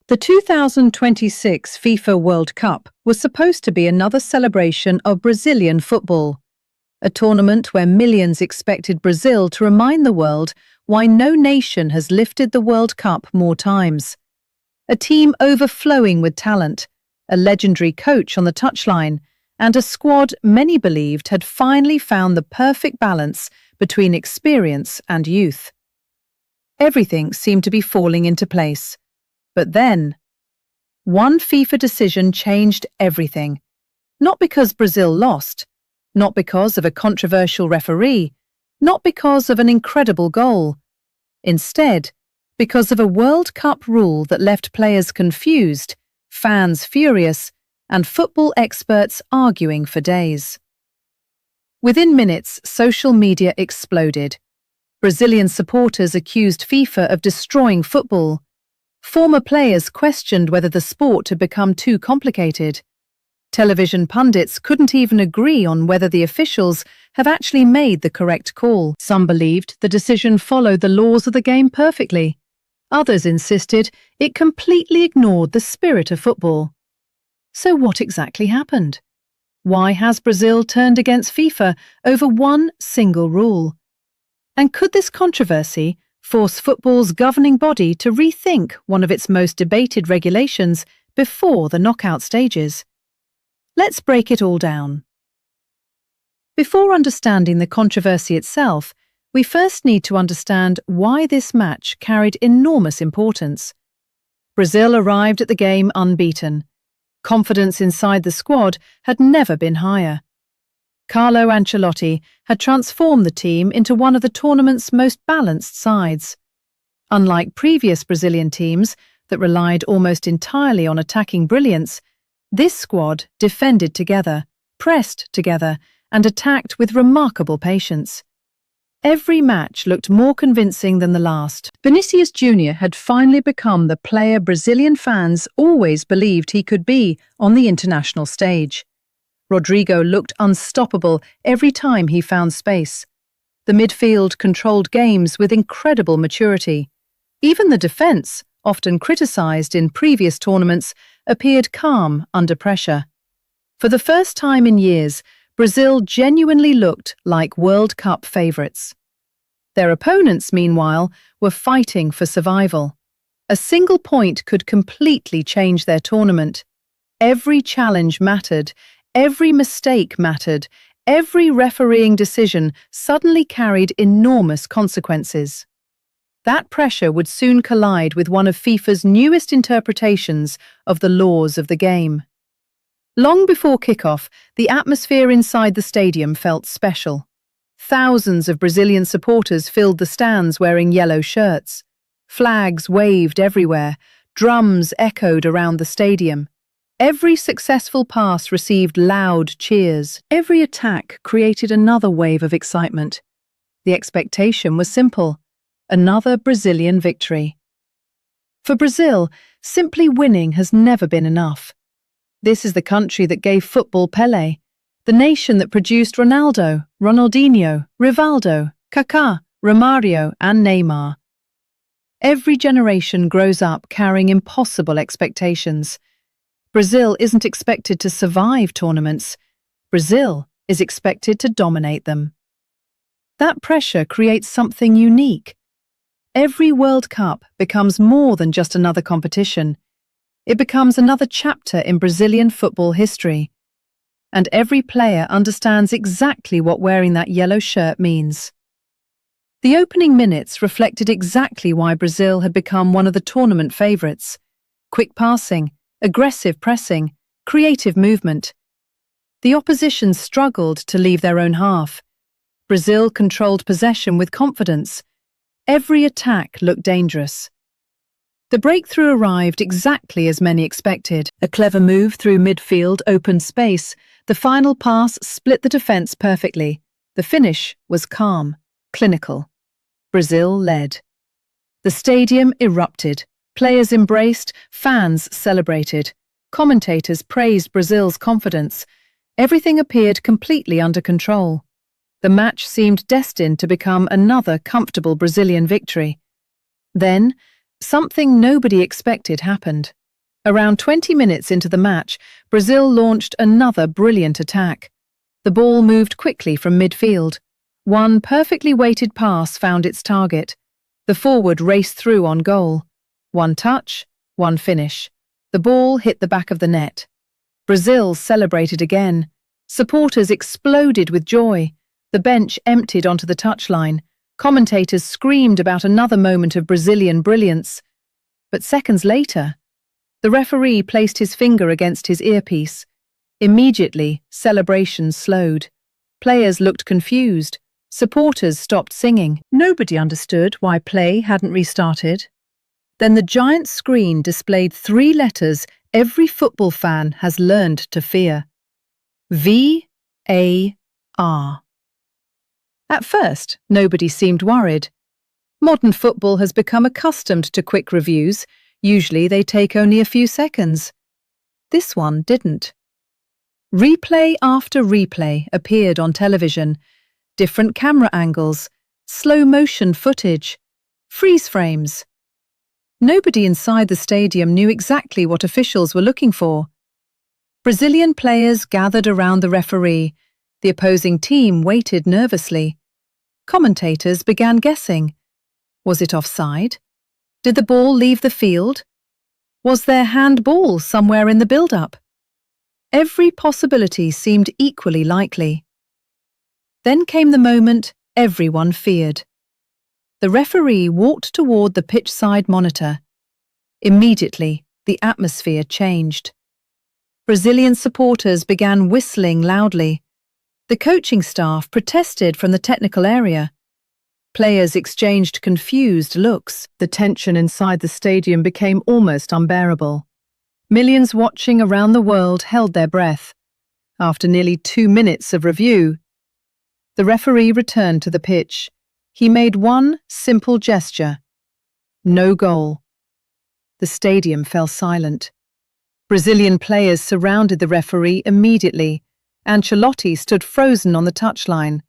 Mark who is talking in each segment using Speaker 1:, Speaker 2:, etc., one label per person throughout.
Speaker 1: The 2026 FIFA World Cup was supposed to be another celebration of Brazilian football, a tournament where millions expected Brazil to remind the world why no nation has lifted the World Cup more times. A team overflowing with talent, a legendary coach on the touchline, and a squad many believed had finally found the perfect balance between experience and youth. Everything seemed to be falling into place. But then, one FIFA decision changed everything. Not because Brazil lost, not because of a controversial referee, not because of an incredible goal. Instead, because of a World Cup rule that left players confused, fans furious, and football experts arguing for days. Within minutes, social media exploded. Brazilian supporters accused FIFA of destroying football. Former players questioned whether the sport had become too complicated. Television pundits couldn't even agree on whether the officials have actually made the correct call. Some believed the decision followed the laws of the game perfectly. Others insisted it completely ignored the spirit of football. So what exactly happened? Why has Brazil turned against FIFA over one single rule? And could this controversy force football's governing body to rethink one of its most debated regulations before the knockout stages? Let's break it all down. Before understanding the controversy itself, we first need to understand why this match carried enormous importance. Brazil arrived at the game unbeaten. Confidence inside the squad had never been higher. Carlo Ancelotti had transformed the team into one of the tournament's most balanced sides. Unlike previous Brazilian teams that relied almost entirely on attacking brilliance, this squad defended together, pressed together, and attacked with remarkable patience. Every match looked more convincing than the last. Vinicius Jr. had finally become the player Brazilian fans always believed he could be on the international stage. Rodrigo looked unstoppable every time he found space. The midfield controlled games with incredible maturity. Even the defence, often criticised in previous tournaments, appeared calm under pressure. For the first time in years, Brazil genuinely looked like World Cup favourites. Their opponents, meanwhile, were fighting for survival. A single point could completely change their tournament. Every challenge mattered. Every mistake mattered. Every refereeing decision suddenly carried enormous consequences. That pressure would soon collide with one of FIFA's newest interpretations of the laws of the game. Long before kickoff, the atmosphere inside the stadium felt special. Thousands of Brazilian supporters filled the stands wearing yellow shirts. Flags waved everywhere. Drums echoed around the stadium. Every successful pass received loud cheers. Every attack created another wave of excitement. The expectation was simple: another Brazilian victory. For Brazil, simply winning has never been enough. This is the country that gave football Pelé, the nation that produced Ronaldo, Ronaldinho, Rivaldo, Kaká, Romario, and Neymar. Every generation grows up carrying impossible expectations. Brazil isn't expected to survive tournaments. Brazil is expected to dominate them. That pressure creates something unique. Every World Cup becomes more than just another competition. It becomes another chapter in Brazilian football history. And every player understands exactly what wearing that yellow shirt means. The opening minutes reflected exactly why Brazil had become one of the tournament favourites. Quick passing, aggressive pressing, creative movement. The opposition struggled to leave their own half. Brazil controlled possession with confidence. Every attack looked dangerous. The breakthrough arrived exactly as many expected. A clever move through midfield opened space. The final pass split the defence perfectly. The finish was calm, clinical. Brazil led. The stadium erupted. Players embraced, fans celebrated. Commentators praised Brazil's confidence. Everything appeared completely under control. The match seemed destined to become another comfortable Brazilian victory. Then, Something nobody expected happened. Around 20 minutes into the match, Brazil launched another brilliant attack. The ball moved quickly from midfield. One perfectly weighted pass found its target. The forward raced through on goal. One touch, one finish. The ball hit the back of the net. Brazil celebrated again. Supporters exploded with joy. The bench emptied onto the touchline. Commentators screamed about another moment of Brazilian brilliance. But seconds later, the referee placed his finger against his earpiece. Immediately, celebrations slowed. Players looked confused. Supporters stopped singing. Nobody understood why play hadn't restarted. Then the giant screen displayed 3 letters every football fan has learned to fear. VAR. At first, nobody seemed worried. Modern football has become accustomed to quick reviews. Usually they take only a few seconds. This one didn't. Replay after replay appeared on television. Different camera angles, slow-motion footage, freeze frames. Nobody inside the stadium knew exactly what officials were looking for. Brazilian players gathered around the referee. The opposing team waited nervously. Commentators began guessing. Was it offside? Did the ball leave the field? Was there handball somewhere in the build-up? Every possibility seemed equally likely. Then came the moment everyone feared. The referee walked toward the pitch-side monitor. Immediately, the atmosphere changed. Brazilian supporters began whistling loudly. The coaching staff protested from the technical area. Players exchanged confused looks. The tension inside the stadium became almost unbearable. Millions watching around the world held their breath. After nearly 2 minutes of review, the referee returned to the pitch. He made one simple gesture. No goal. The stadium fell silent. Brazilian players surrounded the referee immediately. Ancelotti stood frozen on the touchline.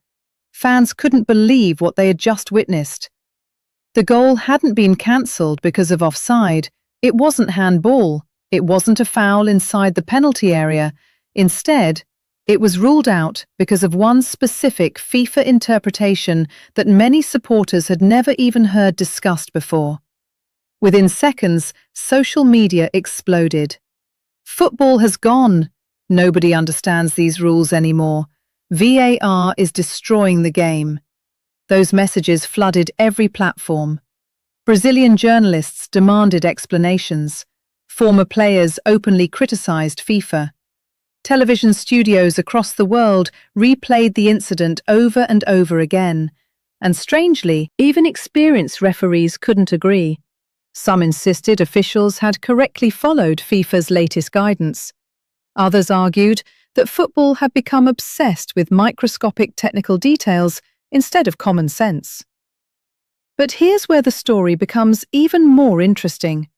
Speaker 1: Fans couldn't believe what they had just witnessed. The goal hadn't been cancelled because of offside. It wasn't handball. It wasn't a foul inside the penalty area. Instead, it was ruled out because of one specific FIFA interpretation that many supporters had never even heard discussed before. Within seconds, social media exploded. Football has gone. Nobody understands these rules anymore. VAR is destroying the game. Those messages flooded every platform. Brazilian journalists demanded explanations. Former players openly criticized FIFA. Television studios across the world replayed the incident over and over again. And strangely, even experienced referees couldn't agree. Some insisted officials had correctly followed FIFA's latest guidance. Others argued that football had become obsessed with microscopic technical details instead of common sense. But here's where the story becomes even more interesting.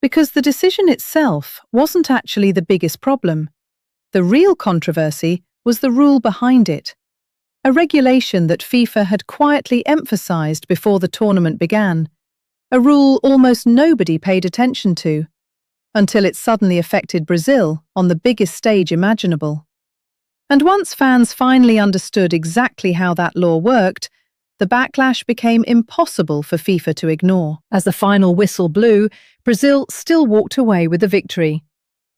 Speaker 1: Because the decision itself wasn't actually the biggest problem. The real controversy was the rule behind it, a regulation that FIFA had quietly emphasized before the tournament began, a rule almost nobody paid attention to, until it suddenly affected Brazil on the biggest stage imaginable. And once fans finally understood exactly how that law worked, the backlash became impossible for FIFA to ignore. As the final whistle blew, Brazil still walked away with the victory.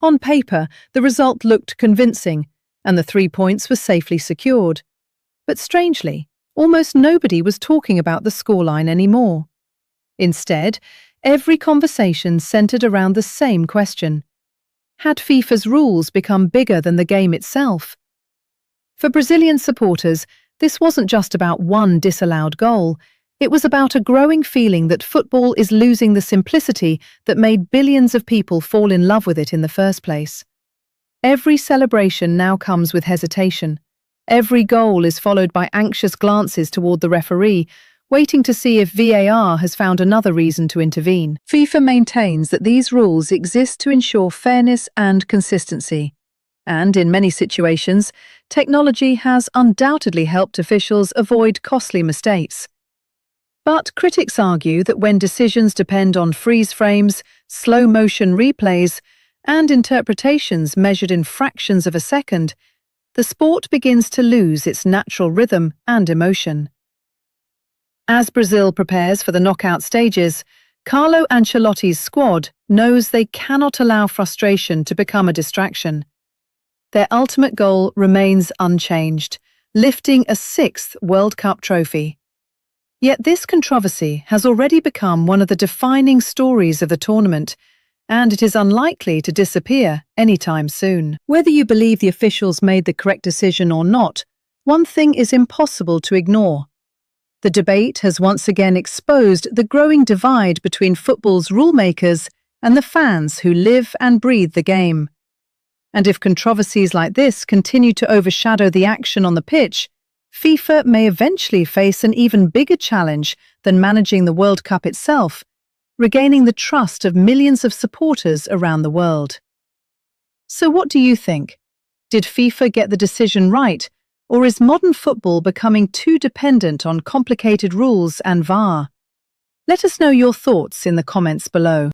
Speaker 1: On paper, the result looked convincing, and the 3 points were safely secured. But strangely, almost nobody was talking about the scoreline anymore. Instead, every conversation centered around the same question. Had FIFA's rules become bigger than the game itself? For Brazilian supporters, this wasn't just about one disallowed goal. It was about a growing feeling that football is losing the simplicity that made billions of people fall in love with it in the first place. Every celebration now comes with hesitation. Every goal is followed by anxious glances toward the referee, waiting to see if VAR has found another reason to intervene. FIFA maintains that these rules exist to ensure fairness and consistency. And in many situations, technology has undoubtedly helped officials avoid costly mistakes. But critics argue that when decisions depend on freeze frames, slow-motion replays, and interpretations measured in fractions of a second, the sport begins to lose its natural rhythm and emotion. As Brazil prepares for the knockout stages, Carlo Ancelotti's squad knows they cannot allow frustration to become a distraction. Their ultimate goal remains unchanged, lifting a sixth World Cup trophy. Yet this controversy has already become one of the defining stories of the tournament, and it is unlikely to disappear anytime soon. Whether you believe the officials made the correct decision or not, one thing is impossible to ignore. The debate has once again exposed the growing divide between football's rule-makers and the fans who live and breathe the game. And if controversies like this continue to overshadow the action on the pitch, FIFA may eventually face an even bigger challenge than managing the World Cup itself, regaining the trust of millions of supporters around the world. So what do you think? Did FIFA get the decision right, or is modern football becoming too dependent on complicated rules and VAR? Let us know your thoughts in the comments below.